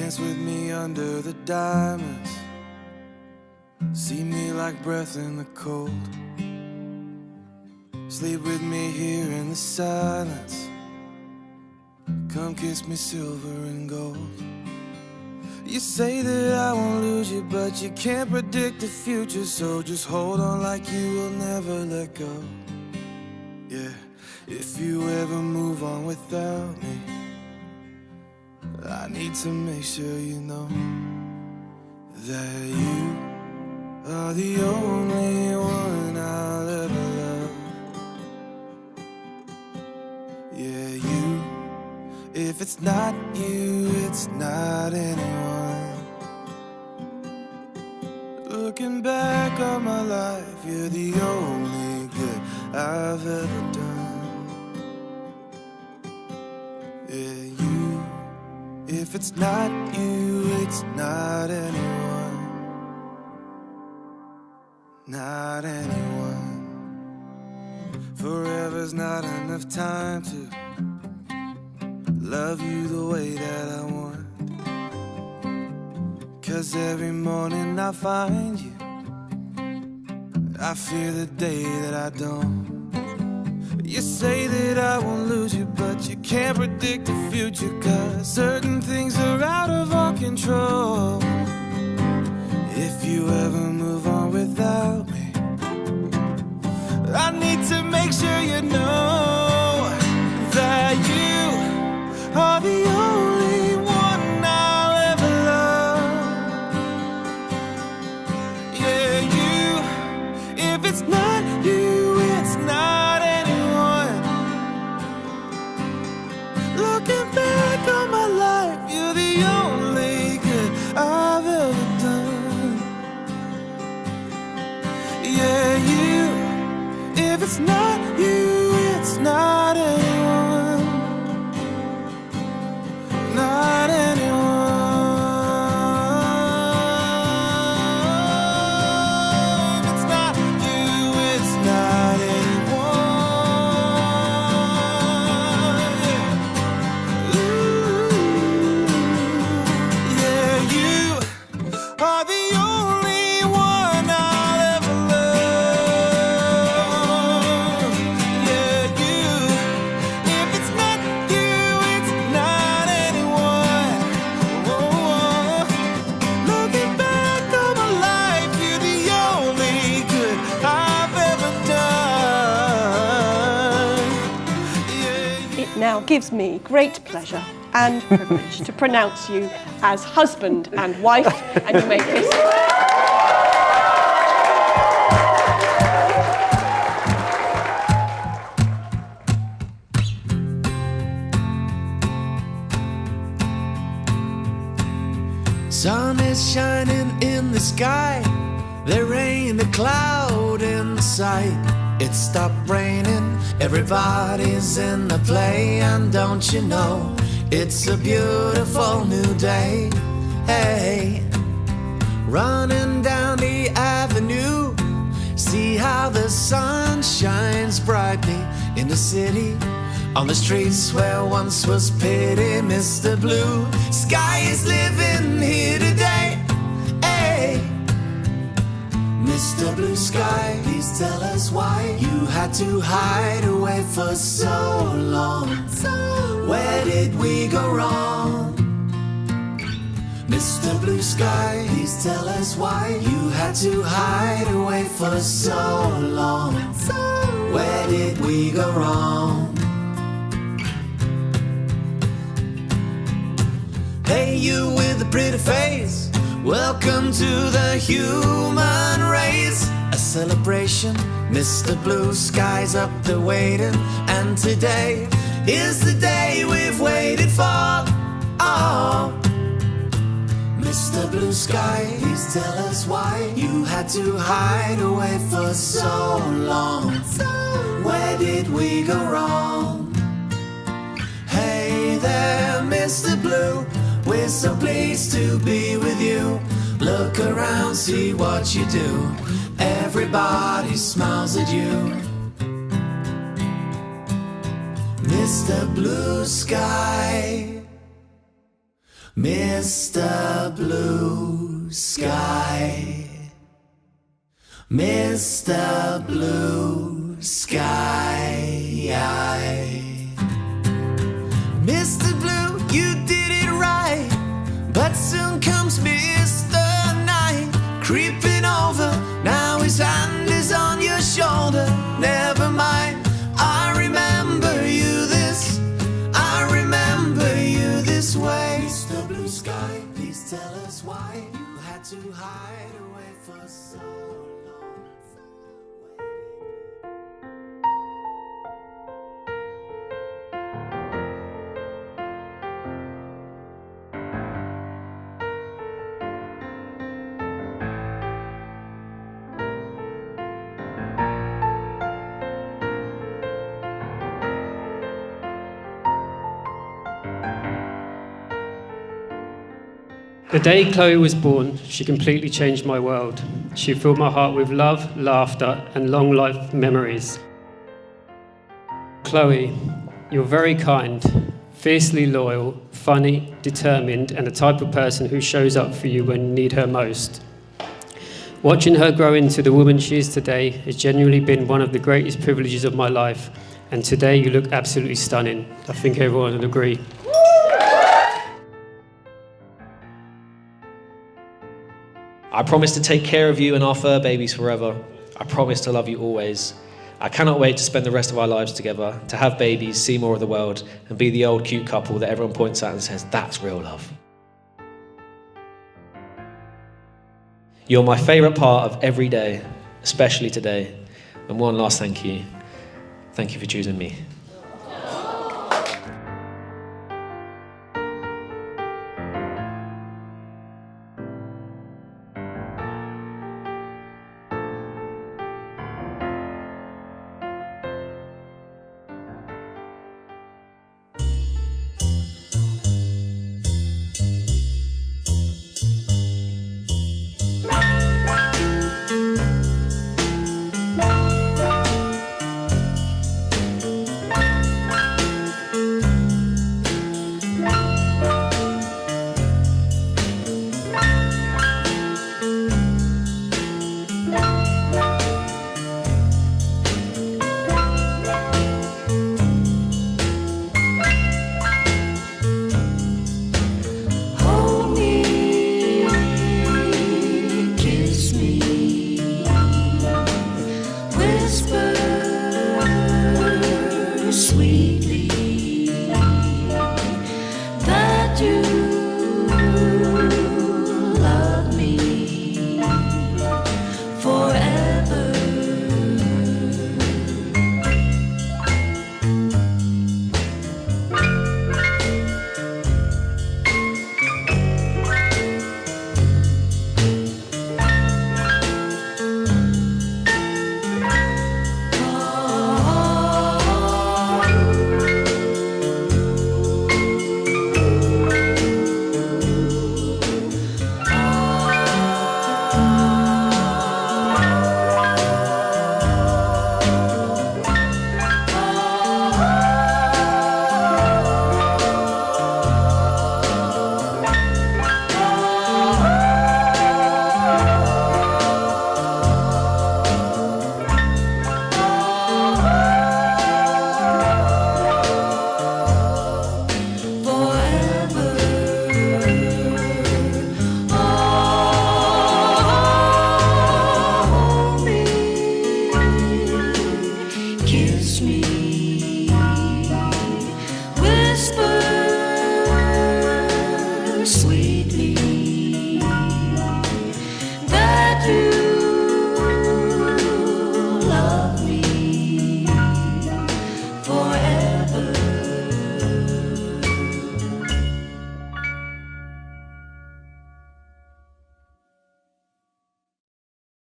Dance with me under the diamonds. See me like breath in the cold. Sleep with me here in the silence. Come kiss me silver and gold. You say that I won't lose you, but you can't predict the future. So just hold on like you will never let go. Yeah, if you ever move on without me, I need to make sure you know that you are the only one I'll ever love. Yeah, you. If it's not you, it's not anyone. Looking back on my life, you're the only good I've ever done. Yeah, you. If it's not you, it's not anyone. Not anyone. Forever's not enough time to love you the way that I want. 'Cause every morning I find you, I fear the day that I don't. You say that I won't lose you, but you can't predict the future. 'Cause certain things are out of our control. If you ever move on without me, I need to make sure you know that you are the only one I'll ever love. Yeah, you. If it's not you, it's not anyone. Looking back on my life, you're the only good I've ever done. Yeah, you. If it's not you, it's not anyone. Not anyone. If it's not you, it's not anyone. Yeah. Ooh. Yeah, you are the only one I'll ever love. Yeah, you. If it's not you, it's not anyone. Oh, looking back on my life, you're the only good I've ever done. Yeah, It now gives me great pleasure and privilege to pronounce you as husband and wife, and you may kiss. Sun is shining in the sky. There ain't a cloud in sight. It stopped raining, everybody's in the play. And don't you know, it's a beautiful new day. Hey, running down the avenue, see how the sun shines brightly in the city. On the streets where once was pity, Mr. Blue Sky is living here today. Hey, Mr. Blue Sky, please tell us why you had to hide away for so long. Where did we go wrong? Mr. Blue Sky, please tell us why you had to hide away for so long. Where did we go wrong? Hey, you with the pretty face, welcome to the human race. A celebration, Mr. Blue Sky's up there waiting. And today is the day we've waited for. Oh, Mr. Blue Sky, please tell us why you had to hide away for so long. Where did we go wrong? Hey there, Mr. Blue, we're so pleased to be with you. Look around, see what you do. Everybody smiles at you. Mr. Blue Sky, Mr. Blue Sky, Mr. Blue Sky. Mr. Blue, you did it right, but soon comes Mr. Night, creeping over, now his hand is on your shoulder. Never mind, I remember you this, I remember you this way. Mr. Blue Sky, please tell us why you had to hide away for so long. The day Chloe was born, she completely changed my world. She filled my heart with love, laughter, and long life memories. Chloe, you're very kind, fiercely loyal, funny, determined, and the type of person who shows up for you when you need her most. Watching her grow into the woman she is today has genuinely been one of the greatest privileges of my life, and today you look absolutely stunning. I think everyone would agree. I promise to take care of you and our fur babies forever. I promise to love you always. I cannot wait to spend the rest of our lives together, to have babies, see more of the world, and be the old cute couple that everyone points at and says, that's real love. You're my favourite part of every day, especially today. And one last thank you. Thank you for choosing me. Sweet.